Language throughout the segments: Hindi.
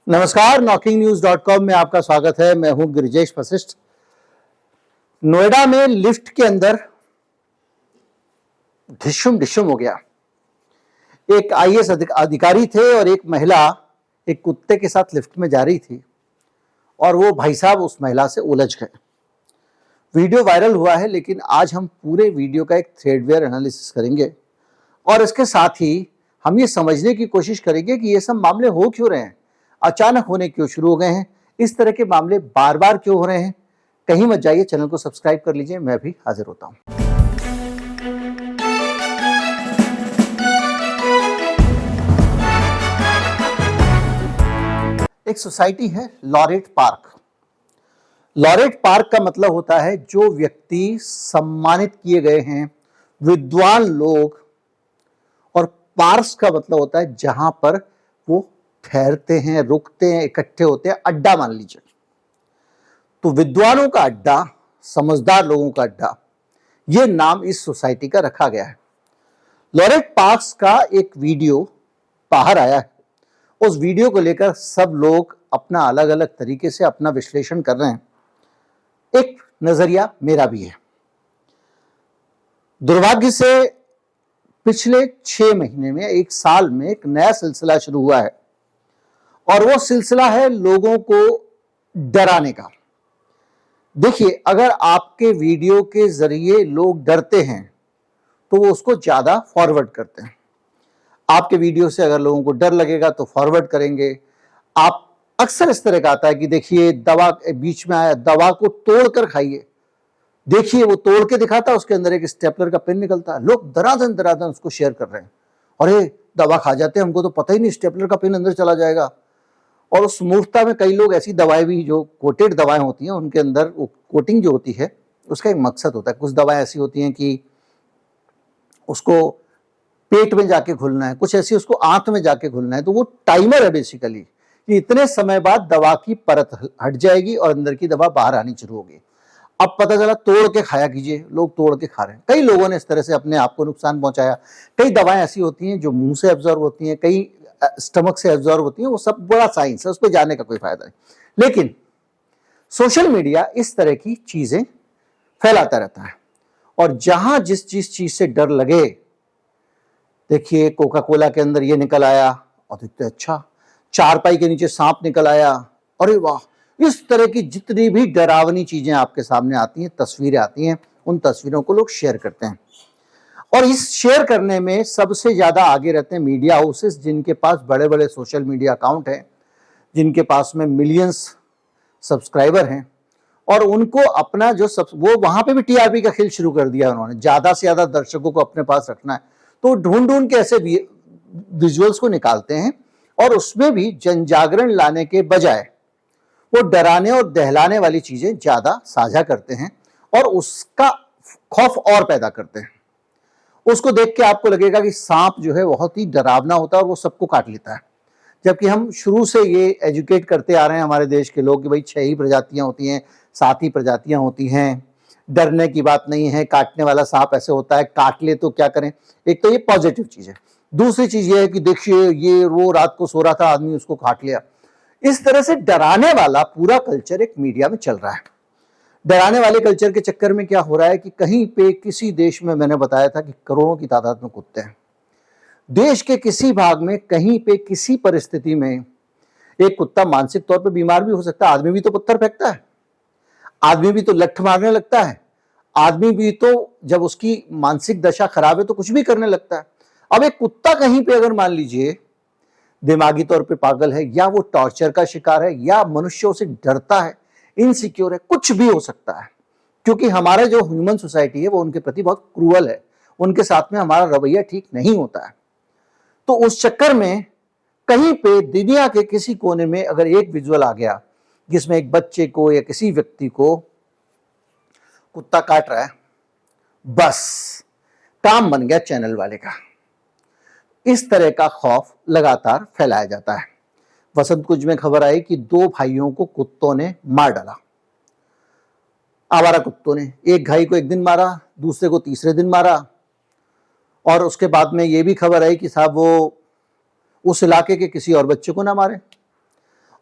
नमस्कार, knocking-news.com में आपका स्वागत है। मैं हूं गिरिजेश वशिष्ठ। नोएडा में लिफ्ट के अंदर ढिशुम हो गया। एक आईएएस अधिकारी थे और एक महिला एक कुत्ते के साथ लिफ्ट में जा रही थी और वो भाई साहब उस महिला से उलझ गए। वीडियो वायरल हुआ है, लेकिन आज हम पूरे वीडियो का एक थ्रेडवेयर एनालिसिस करेंगे और इसके साथ ही हम ये समझने की कोशिश करेंगे कि ये सब मामले हो क्यों रहे हैं, अचानक होने क्यों शुरू हो गए हैं, इस तरह के मामले बार बार क्यों हो रहे हैं। कहीं मत जाइए, चैनल को सब्सक्राइब कर लीजिए, मैं भी हाजिर होता हूं। एक सोसाइटी है लॉरेट पार्क। लॉरेट पार्क का मतलब होता है जो व्यक्ति सम्मानित किए गए हैं, विद्वान लोग, और पार्क्स का मतलब होता है जहां पर वो ठहरते हैं, रुकते हैं, इकट्ठे होते हैं, अड्डा मान लीजिए। तो विद्वानों का अड्डा, समझदार लोगों का अड्डा, यह नाम इस सोसाइटी का रखा गया है। लॉरेट पार्क्स का एक वीडियो बाहर आया है। उस वीडियो को लेकर सब लोग अपना अलग अलग तरीके से अपना विश्लेषण कर रहे हैं। एक नजरिया मेरा भी है। दुर्भाग्य से पिछले 6 महीने में, एक साल में एक नया सिलसिला शुरू हुआ है और वो सिलसिला है लोगों को डराने का। देखिए, अगर आपके वीडियो के जरिए लोग डरते हैं तो वो उसको ज्यादा फॉरवर्ड करते हैं। आपके वीडियो से अगर लोगों को डर लगेगा तो फॉरवर्ड करेंगे। आप अक्सर इस तरह का आता है कि देखिए दवा बीच में आया, दवा को तोड़कर खाइए, देखिए वो तोड़ के दिखाता है, उसके अंदर एक स्टेपलर का पेन निकलता है। लोग दरादन उसको शेयर कर रहे हैं। अरे दवा खा जाते हैं, हमको तो पता ही नहीं स्टेपलर का पेन अंदर चला जाएगा। और उस मूर्खता में कई लोग ऐसी दवाएं भी, जो कोटेड दवाएं होती हैं, उनके अंदर वो कोटिंग जो होती है उसका एक मकसद होता है। कुछ दवाएं ऐसी होती हैं कि उसको पेट में जाके घुलना है, कुछ ऐसी उसको आंत में जाके घुलना है। तो वो टाइमर है बेसिकली कि इतने समय बाद दवा की परत हट जाएगी और अंदर की दवा बाहर आनी शुरू होगी। अब पता चला तोड़ के खाया कीजिए, लोग तोड़ के खा रहे हैं। कई लोगों ने इस तरह से अपने आप को नुकसान पहुंचाया। कई दवाएं ऐसी होती हैं जो मुंह से एब्जॉर्ब होती हैं, कई स्टमक से एब्जॉर्ब होती हैं। वो सब बड़ा साइंस है, उसको जानने का कोई फायदा नहीं। लेकिन सोशल मीडिया इस तरह की चीजें फैलाता रहता है और जहां जिस चीज से डर लगे, देखिए कोका कोला के अंदर ये निकल आया और देखते अच्छा, चारपाई के नीचे सांप निकल आया, अरे वाह। इस तरह की जितनी भी डरावनी चीजें आपके सामने आती हैं, तस्वीरें आती हैं, उन तस्वीरों को लोग शेयर करते हैं। और इस शेयर करने में सबसे ज्यादा आगे रहते हैं मीडिया हाउसेस, जिनके पास बड़े बड़े सोशल मीडिया अकाउंट हैं, जिनके पास में मिलियंस सब्सक्राइबर हैं। और उनको अपना जो वो वहां पे भी टीआरपी का खेल शुरू कर दिया उन्होंने। ज्यादा से ज्यादा दर्शकों को अपने पास रखना है, तो ढूंढ के ऐसे विजुअल्स को निकालते हैं और उसमें भी जन जागरण लाने के बजाय वो डराने और दहलाने वाली चीजें ज्यादा साझा करते हैं और उसका खौफ और पैदा करते हैं। उसको देख के आपको लगेगा कि सांप जो है बहुत ही डरावना होता है और वो सबको काट लेता है। जबकि हम शुरू से ये एजुकेट करते आ रहे हैं हमारे देश के लोग कि भाई 6 ही प्रजातियां होती हैं, 7 ही प्रजातियां होती हैं, डरने की बात नहीं है, काटने वाला सांप ऐसे होता है, काट ले तो क्या करें। एक तो ये पॉजिटिव चीज है। दूसरी चीज ये है कि देखिए ये वो रात को सो रहा था, आदमी उसको काट लिया। इस तरह से डराने वाला पूरा कल्चर एक मीडिया में चल रहा है। डराने वाले कल्चर के चक्कर में क्या हो रहा है कि कहीं पे किसी देश में, मैंने बताया था कि करोड़ों की तादाद में कुत्ते हैं। देश के किसी भाग में कहीं पे किसी परिस्थिति में एक कुत्ता मानसिक तौर पे बीमार भी हो सकता है। आदमी भी तो पत्थर फेंकता है, आदमी भी तो लठ मारने लगता है, आदमी भी तो जब उसकी मानसिक दशा खराब है तो कुछ भी करने लगता है। अब एक कुत्ता कहीं पे अगर मान लीजिए दिमागी तौर पे पागल है, या वो टॉर्चर का शिकार है, या मनुष्यों से डरता है, इनसिक्योर है, कुछ भी हो सकता है। क्योंकि हमारा जो ह्यूमन सोसाइटी है वो उनके प्रति बहुत क्रूअल है, उनके साथ में हमारा रवैया ठीक नहीं होता है। तो उस चक्कर में कहीं पे दुनिया के किसी कोने में अगर एक विजुअल आ गया जिसमें एक बच्चे को या किसी व्यक्ति को कुत्ता काट रहा है, बस काम बन गया चैनल वाले का। इस तरह का खौफ लगातार फैलाया जाता है। वसंत कुंज में खबर आई कि 2 भाइयों को कुत्तों ने मार डाला। आवारा कुत्तों ने एक भाई को एक दिन मारा, दूसरे को तीसरे दिन मारा। और उसके बाद में ये भी खबर आई कि साहब वो उस इलाके के किसी और बच्चे को ना मारे।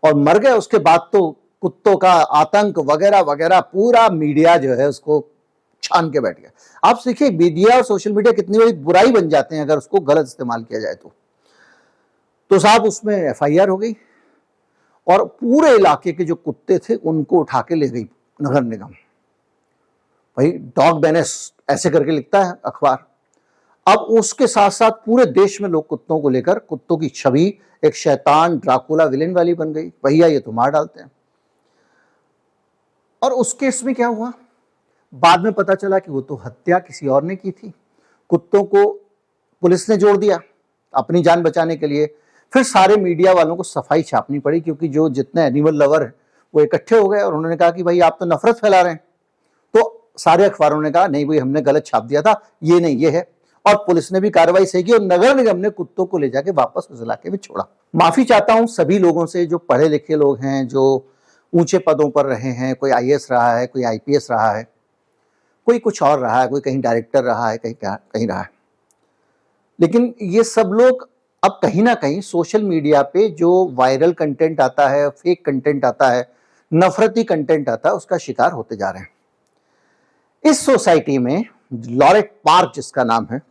और मर गए। उसके बाद तो कुत्तों का आतंक वगैरह वगैरह पूरा मीडिया जो है उसको छान के बैठ गया। आप देखिए मीडिया और सोशल मीडिया कितनी बड़ी बुराई बन जाते हैं अगर उसको गलत इस्तेमाल किया जाए तो साहब उसमें एफआईआर हो गई और पूरे इलाके के जो कुत्ते थे उनको उठा के ले गई नगर निगम। भाई डॉग बेनेस ऐसे करके लिखता है अखबार। अब उसके साथ साथ पूरे देश में लोग कुत्तों को लेकर, कुत्तों की छवि एक शैतान ड्राकुला विलेन वाली बन गई, भैया ये तो मार डालते हैं। और उस केस में क्या हुआ, बाद में पता चला कि वो तो हत्या किसी और ने की थी। कुत्तों को पुलिस ने जोड़ दिया अपनी जान बचाने के लिए। फिर सारे मीडिया वालों को सफाई छापनी पड़ी क्योंकि जो जितने एनिमल लवर है वो इकट्ठे हो गए और उन्होंने कहा कि भाई आप तो नफरत फैला रहे हैं। तो सारे अखबारों ने कहा नहीं भाई हमने गलत छाप दिया था, ये नहीं ये है। और पुलिस ने भी कार्रवाई सही की और नगर निगम ने कुत्तों को ले जाके वापस उस इलाके में छोड़ा। माफी चाहता हूं सभी लोगों से जो पढ़े लिखे लोग हैं, जो ऊंचे पदों पर रहे हैं। कोई आईएएस रहा है, कोई आईपीएस रहा है, कोई कुछ और रहा है, कोई कहीं डायरेक्टर रहा है, कहीं रहा है। लेकिन ये सब लोग अब कहीं ना कहीं सोशल मीडिया पे जो वायरल कंटेंट आता है, फेक कंटेंट आता है, नफरती कंटेंट आता है, उसका शिकार होते जा रहे हैं। इस सोसाइटी में लॉरेट पार्क जिसका नाम है,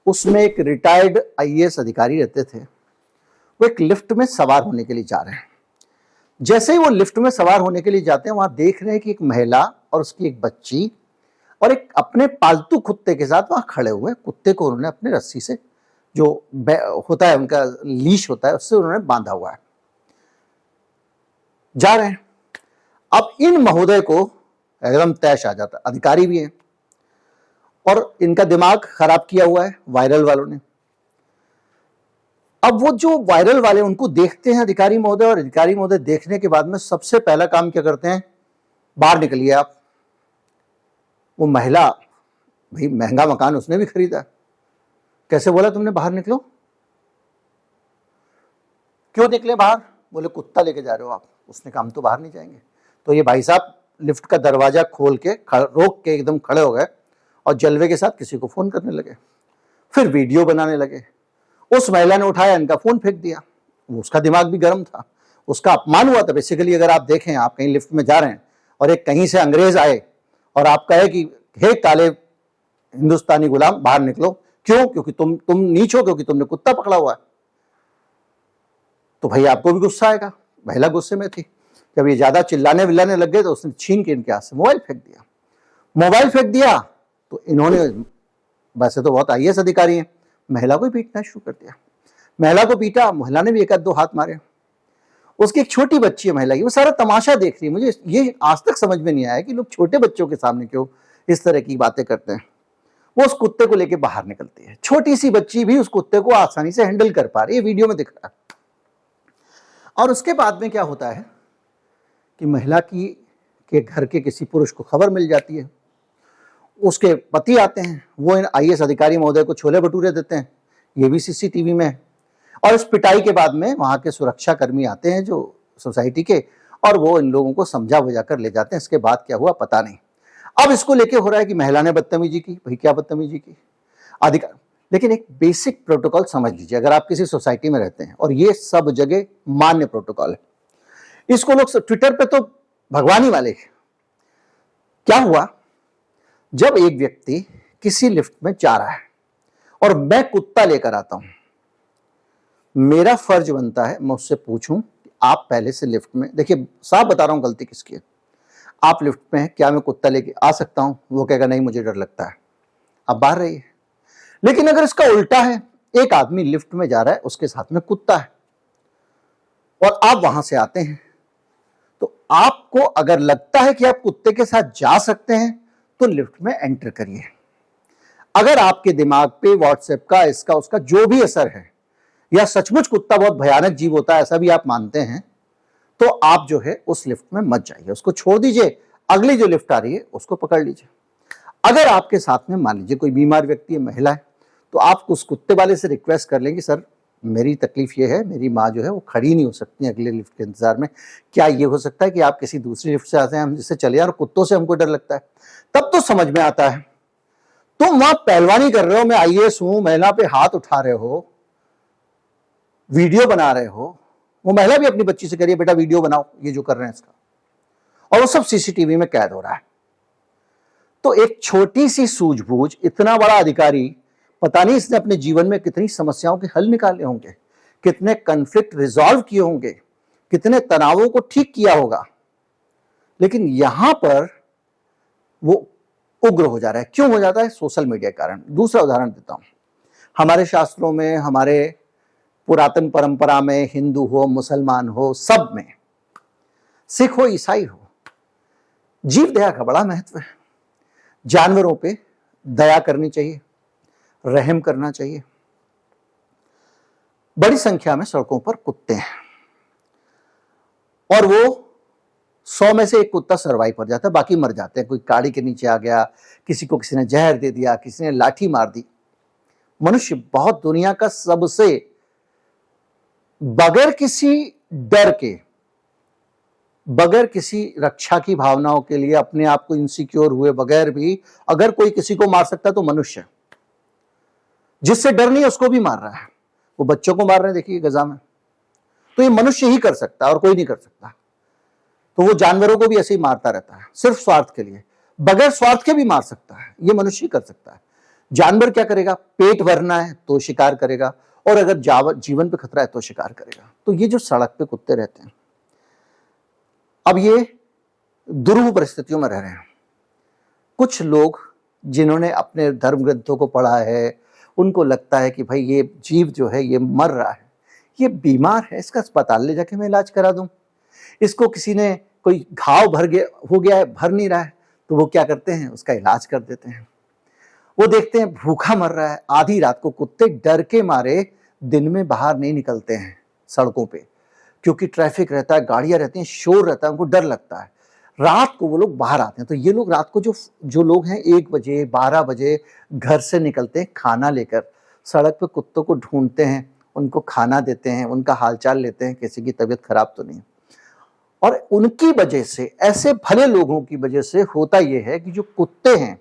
उसमें एक रिटायर्ड आईएएस अधिकारी रहते थे। वो एक लिफ्ट में सवार होने के लिए जा रहे हैं। जैसे ही वो लिफ्ट में सवार होने के लिए जाते हैं, वहां देख रहे हैं कि एक महिला और उसकी एक बच्ची और एक अपने पालतू कुत्ते के साथ वहां खड़े हुए। कुत्ते को उन्होंने अपने रस्सी से, जो होता है उनका लीश होता है, उससे उन्होंने बांधा हुआ है। जा रहे हैं। अब इन महोदय को एकदम तैश आ जाता, अधिकारी भी हैं और इनका दिमाग खराब किया हुआ है वायरल वालों ने। अब वो जो वायरल वाले उनको देखते हैं अधिकारी महोदय, और अधिकारी महोदय देखने के बाद में सबसे पहला काम क्या करते हैं, बाहर निकलिए आप। वो महिला, भाई महंगा मकान उसने भी खरीदा, कैसे बोला तुमने बाहर निकलो, क्यों निकले बाहर, बोले कुत्ता लेके जा रहे हो आप। उसने कहा हम तो बाहर नहीं जाएंगे। तो ये भाई साहब लिफ्ट का दरवाजा खोल के रोक के एकदम खड़े हो गए और जलवे के साथ किसी को फोन करने लगे, फिर वीडियो बनाने लगे। उस महिला ने उठाया, इनका फोन फेंक दिया। उसका दिमाग भी गर्म था, उसका अपमान हुआ था। बेसिकली अगर आप देखें, आप कहीं लिफ्ट में जा रहे हैं और एक कहीं से अंग्रेज आए और आप कहे कि हे काले हिंदुस्तानी गुलाम बाहर निकलो, क्यों, क्योंकि तुम नीच हो, क्योंकि तुमने कुत्ता पकड़ा हुआ है, तो भाई आपको भी गुस्सा आएगा। महिला गुस्से में थी। जब ये ज्यादा चिल्लाने विल्लाने लग गए तो उसने छीन के इनके हाथ से मोबाइल फेंक दिया। मोबाइल फेंक दिया तो इन्होंने, वैसे तो बहुत आईएएस अधिकारी हैं, महिला को पीटना शुरू कर दिया। महिला को पीटा, महिला ने भी एक आध दो हाथ मारे। उसकी एक छोटी बच्ची है महिला की, वो सारा तमाशा देख रही है। मुझे ये आज तक समझ में नहीं आया कि लोग छोटे बच्चों के सामने क्यों इस तरह की बातें करते हैं। वो उस कुत्ते को लेके बाहर निकलती है। छोटी सी बच्ची भी उस कुत्ते को आसानी से हैंडल कर पा रही है, वीडियो में दिख रहा है। और उसके बाद में क्या होता है कि महिला की के घर के किसी पुरुष को खबर मिल जाती है। उसके पति आते हैं, वो इन आईएएस अधिकारी महोदय को छोले भटूरे देते हैं, ये भी सीसीटीवी में है। और इस पिटाई के बाद में वहां के सुरक्षा कर्मी आते हैं जो सोसाइटी के, और वो इन लोगों को समझा बुझा कर ले जाते हैं। इसके बाद क्या हुआ पता नहीं। अब इसको लेके हो रहा है कि महिला ने बदतमीजी की। भाई क्या बदतमीजी की, अधिकार। लेकिन एक बेसिक प्रोटोकॉल समझ लीजिए, अगर आप किसी सोसाइटी में रहते हैं, और ये सब जगह मान्य प्रोटोकॉल है, इसको लोग ट्विटर पे तो भगवान ही वाले। क्या हुआ, जब एक व्यक्ति किसी लिफ्ट में जा रहा है और मैं कुत्ता लेकर आता हूं, मेरा फर्ज बनता है मैं उससे पूछूं कि आप पहले से लिफ्ट में, देखिए साफ बता रहा हूं गलती किसकी है, आप लिफ्ट में हैं, क्या मैं कुत्ता लेके आ सकता हूं? वो कहेगा नहीं मुझे डर लगता है, आप बाहर रहिए। लेकिन अगर इसका उल्टा है, एक आदमी लिफ्ट में जा रहा है, उसके साथ में कुत्ता है और आप वहां से आते हैं, तो आपको अगर लगता है कि आप कुत्ते के साथ जा सकते हैं तो लिफ्ट में एंटर करिए। अगर आपके दिमाग पे व्हाट्सएप का, इसका उसका जो भी असर है, या सचमुच कुत्ता बहुत भयानक जीव होता है ऐसा भी आप मानते हैं, तो आप जो है उस लिफ्ट में मत जाइए, उसको छोड़ दीजिए। अगली जो लिफ्ट आ रही है उसको पकड़ लीजिए। अगर आपके साथ में मान लीजिए कोई बीमार व्यक्ति है, महिला है, तो आप उस कुत्ते वाले से रिक्वेस्ट कर लेंगे, सर मेरी तकलीफ ये है, मेरी माँ जो है वो खड़ी नहीं हो सकती अगले लिफ्ट के इंतजार में, क्या ये हो सकता है कि आप किसी दूसरी लिफ्ट से आते हैं, हम जिससे चले जाए, और कुत्तों से हमको डर लगता है। तब तो समझ में आता है। तुम वहां पहलवानी कर रहे हो, मैं आईएएस हूं, महिला पे हाथ उठा रहे हो, वीडियो बना रहे हो, वो महिला भी अपनी बच्ची से कह रही है बेटा वीडियो बनाओ ये जो कर रहे हैं इसका, और वो सब सीसीटीवी में कैद हो रहा है। तो एक छोटी सी सूझबूझ इतना बड़ा अधिकारी, पता नहीं इसने अपने जीवन में कितनी समस्याओं के हल निकाले होंगे, कितने कॉन्फ्लिक्ट रिजॉल्व किए होंगे, कितने तनावों को ठीक किया होगा, लेकिन यहां पर वो उग्र हो जा रहा है। क्यों हो जाता है? सोशल मीडिया के कारण। दूसरा उदाहरण देता हूं, हमारे शास्त्रों में, हमारे पुरातन परंपरा में, हिंदू हो मुसलमान हो सब में, सिख हो ईसाई हो, जीव दया का बड़ा महत्व है। जानवरों पे दया करनी चाहिए, रहम करना चाहिए। बड़ी संख्या में सड़कों पर कुत्ते हैं और वो 100 में से एक कुत्ता सर्वाइव कर जाता है, बाकी मर जाते हैं। कोई गाड़ी के नीचे आ गया, किसी को किसी ने जहर दे दिया, किसी ने लाठी मार दी। मनुष्य बहुत दुनिया का सबसे, बगैर किसी डर के, बगैर किसी रक्षा की भावनाओं के लिए, अपने आप को इनसिक्योर हुए बगैर भी अगर कोई किसी को मार सकता है तो मनुष्य। जिससे डर नहीं है उसको भी मार रहा है, वो बच्चों को मार रहे हैं देखिए गजा में। तो ये मनुष्य ही कर सकता है और कोई नहीं कर सकता। तो वो जानवरों को भी ऐसे ही मारता रहता है, सिर्फ स्वार्थ के लिए। बगैर स्वार्थ के भी मार सकता है, ये मनुष्य ही कर सकता है। जानवर क्या करेगा? पेट भरना है तो शिकार करेगा, और अगर जीवन पे खतरा है तो शिकार करेगा। तो ये जो सड़क पे कुत्ते रहते हैं, अब ये दुर्लभ परिस्थितियों में रह रहे हैं। कुछ लोग जिन्होंने अपने धर्म ग्रंथों को पढ़ा है, उनको लगता है कि भाई ये जीव जो है ये मर रहा है, ये बीमार है, इसका अस्पताल ले जाके मैं इलाज करा दूं। इसको किसी ने कोई घाव हो गया है, भर नहीं रहा है, तो वो क्या करते हैं? उसका इलाज कर देते हैं। वो देखते हैं भूखा मर रहा है, आधी रात को कुत्ते डर के मारे दिन में बाहर नहीं निकलते हैं सड़कों पे, क्योंकि ट्रैफिक रहता है, गाड़ियां रहती हैं, शोर रहता है, उनको डर लगता है। रात को वो लोग बाहर आते हैं। तो ये लोग रात को जो लोग हैं 1 बजे 12 बजे घर से निकलते हैं खाना लेकर, सड़क पे कुत्तों को ढूंढते हैं, उनको खाना देते हैं, उनका हालचाल लेते हैं, किसी की तबीयत खराब तो नहीं। और उनकी वजह से, ऐसे भले लोगों की वजह से होता यह है कि जो कुत्ते हैं,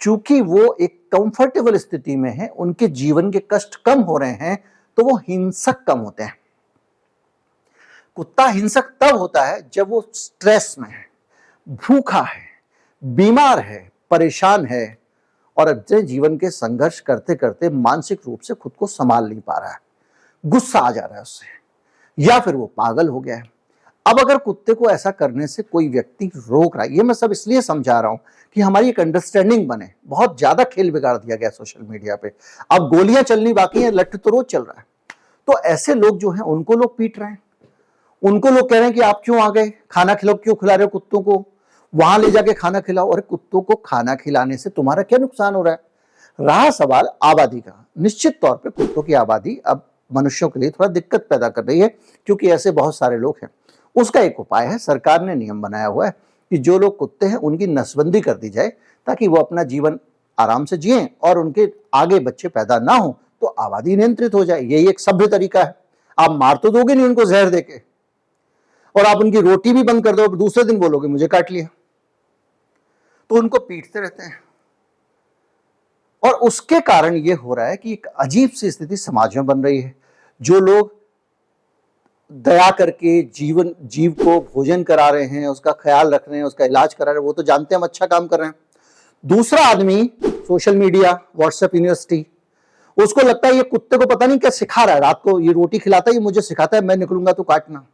चूंकि वो एक कंफर्टेबल स्थिति में है, उनके जीवन के कष्ट कम हो रहे हैं, तो वो हिंसक कम होते हैं। कुत्ता हिंसक तब होता है जब वो स्ट्रेस में है, भूखा है, बीमार है, परेशान है, और अपने जीवन के संघर्ष करते करते मानसिक रूप से खुद को संभाल नहीं पा रहा है, गुस्सा आ जा रहा है उससे, या फिर वो पागल हो गया है। अब अगर कुत्ते को ऐसा करने से कोई व्यक्ति रोक रहा है, ये मैं सब इसलिए समझा रहा हूं कि हमारी एक अंडरस्टैंडिंग बने। बहुत ज्यादा खेल बिगाड़ दिया गया सोशल मीडिया पे, अब गोलियां चलनी बाकी है, लठ तो रोज चल रहा है। तो ऐसे लोग जो हैं उनको लोग पीट रहे हैं, उनको लोग कह रहे हैं कि आप क्यों आ गए, खाना खिलाओ, क्यों खिला रहे हो कुत्तों को, वहां ले जाके खाना खिलाओ। और कुत्तों को खाना खिलाने से तुम्हारा क्या नुकसान हो रहा है? रहा सवाल आबादी का, निश्चित तौर पे कुत्तों की आबादी अब मनुष्यों के लिए थोड़ा दिक्कत पैदा कर रही है, क्योंकि ऐसे बहुत सारे लोग हैं। उसका एक उपाय है, सरकार ने नियम बनाया हुआ है कि जो लोग कुत्ते हैं उनकी नसबंदी कर दी जाए, ताकि वो अपना जीवन आराम से जिएं और उनके आगे बच्चे पैदा ना हो, तो आबादी नियंत्रित हो जाए। यही एक सभ्य तरीका है। आप मार तो दोगे नहीं उनको जहर देके, और आप उनकी रोटी भी बंद कर दो, दूसरे दिन बोलोगे मुझे काट लिया। तो उनको पीटते रहते हैं, और उसके कारण ये हो रहा है कि एक अजीब सी स्थिति समाज में बन रही है। जो लोग दया करके जीव को भोजन करा रहे हैं, उसका ख्याल रख रहे हैं, उसका इलाज करा रहे हैं, वो तो जानते हैं हम अच्छा काम कर रहे हैं। दूसरा आदमी सोशल मीडिया, व्हाट्सएप यूनिवर्सिटी, उसको लगता है ये कुत्ते को पता नहीं क्या सिखा रहा है, रात को ये रोटी खिलाता है, ये मुझे सिखाता है, मैं निकलूंगा तो काटना।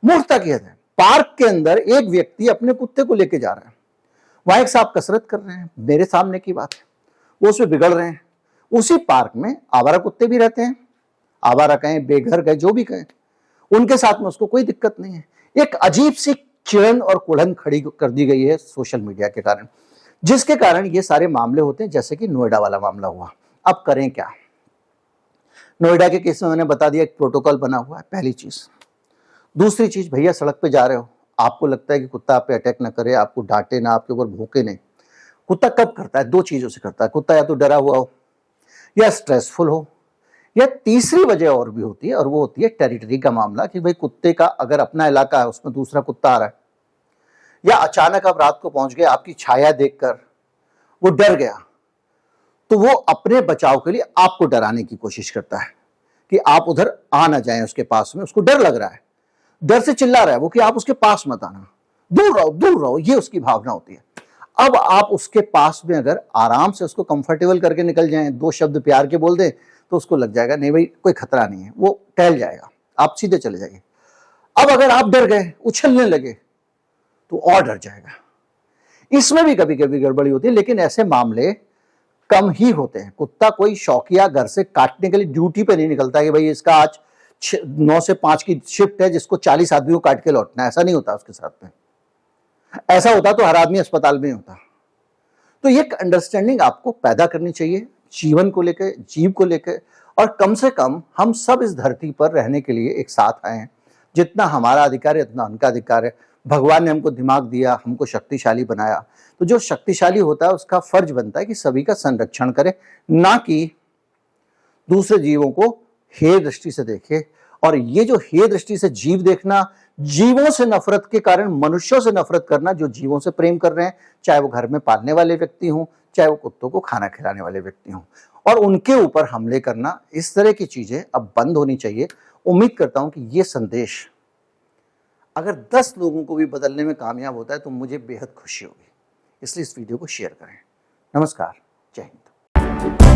मूर्खता की हद है। पार्क के अंदर एक व्यक्ति अपने कुत्ते को लेके जा रहा है, वहां एक साहब कसरत कर रहे हैं, मेरे सामने की बात है, वो उसमें बिगड़ रहे हैं। उसी पार्क में आवारा कुत्ते भी रहते हैं, आवारा कहें, बेघर कहें, जो भी कहें, उनके साथ में उसको कोई दिक्कत नहीं है। एक अजीब सी चिड़न और कुड़न खड़ी कर दी गई है सोशल मीडिया के कारण, जिसके कारण ये सारे मामले होते हैं, जैसे कि नोएडा वाला मामला हुआ। अब करें क्या? नोएडा के केस में मैंने बता दिया, एक प्रोटोकॉल बना हुआ है, पहली चीज। दूसरी चीज, भैया सड़क पे जा रहे हो, आपको लगता है कि कुत्ता आप पे अटैक ना करे, आपको डांटे ना, आपके ऊपर भौंके नहीं। कुत्ता कब करता है? 2 चीजों से करता है। कुत्ता या तो डरा हुआ हो, या स्ट्रेसफुल हो, या तीसरी वजह और भी होती है, और वो होती है टेरिटरी का मामला, कि भाई कुत्ते का अगर अपना इलाका है, उसमें दूसरा कुत्ता आ रहा है, या अचानक आप रात को पहुंच गए, आपकी छाया देखकर वो डर गया, तो वो अपने बचाव के लिए आपको डराने की कोशिश करता है कि आप उधर आ ना जाएं उसके पास में, उसको डर लग रहा है, डर से चिल्ला रहा है वो कि आप उसके पास मत आना, दूर रहो, ये उसकी भावना होती है। अब आप उसके पास में अगर आराम से उसको कंफर्टेबल करके निकल जाएं, 2 शब्द प्यार के बोल दें, तो उसको लग जाएगा नहीं भाई कोई खतरा नहीं है, वो टहल जाएगा, आप सीधे चले जाइए। अब अगर आप डर गए, उछलने लगे, तो और डर जाएगा। इसमें भी कभी कभी गड़बड़ी होती है, लेकिन ऐसे मामले कम ही होते हैं। कुत्ता कोई शौकिया घर से काटने के लिए ड्यूटी पे नहीं निकलता कि भाई इसका आज 9 से 5 की शिफ्ट है जिसको 40 आदमी को काट के लौटना है, ऐसा नहीं होता उसके साथ में। ऐसा होता तो हर आदमी अस्पताल में होता। तो ये अंडरस्टैंडिंग आपको पैदा करनी चाहिए जीवन को लेकर, जीव को लेकर, और कम से कम हम सब इस धरती पर रहने के लिए एक साथ आए हैं। जितना हमारा अधिकार है उतना उनका अधिकार है। भगवान ने हमको दिमाग दिया, हमको शक्तिशाली बनाया, तो जो शक्तिशाली होता है उसका फर्ज बनता है कि सभी का संरक्षण करे, ना कि दूसरे जीवों को हेय दृष्टि से देखे। और ये जो हेय दृष्टि से जीव देखना, जीवों से नफरत के कारण मनुष्यों से नफरत करना, जो जीवों से प्रेम कर रहे हैं, चाहे वो घर में पालने वाले व्यक्ति हों, चाहे वो कुत्तों को खाना खिलाने वाले व्यक्ति हों, और उनके ऊपर हमले करना, इस तरह की चीजें अब बंद होनी चाहिए। उम्मीद करता हूं कि ये संदेश अगर 10 लोगों को भी बदलने में कामयाब होता है तो मुझे बेहद खुशी होगी। इसलिए इस वीडियो को शेयर करें। नमस्कार, जय हिंद।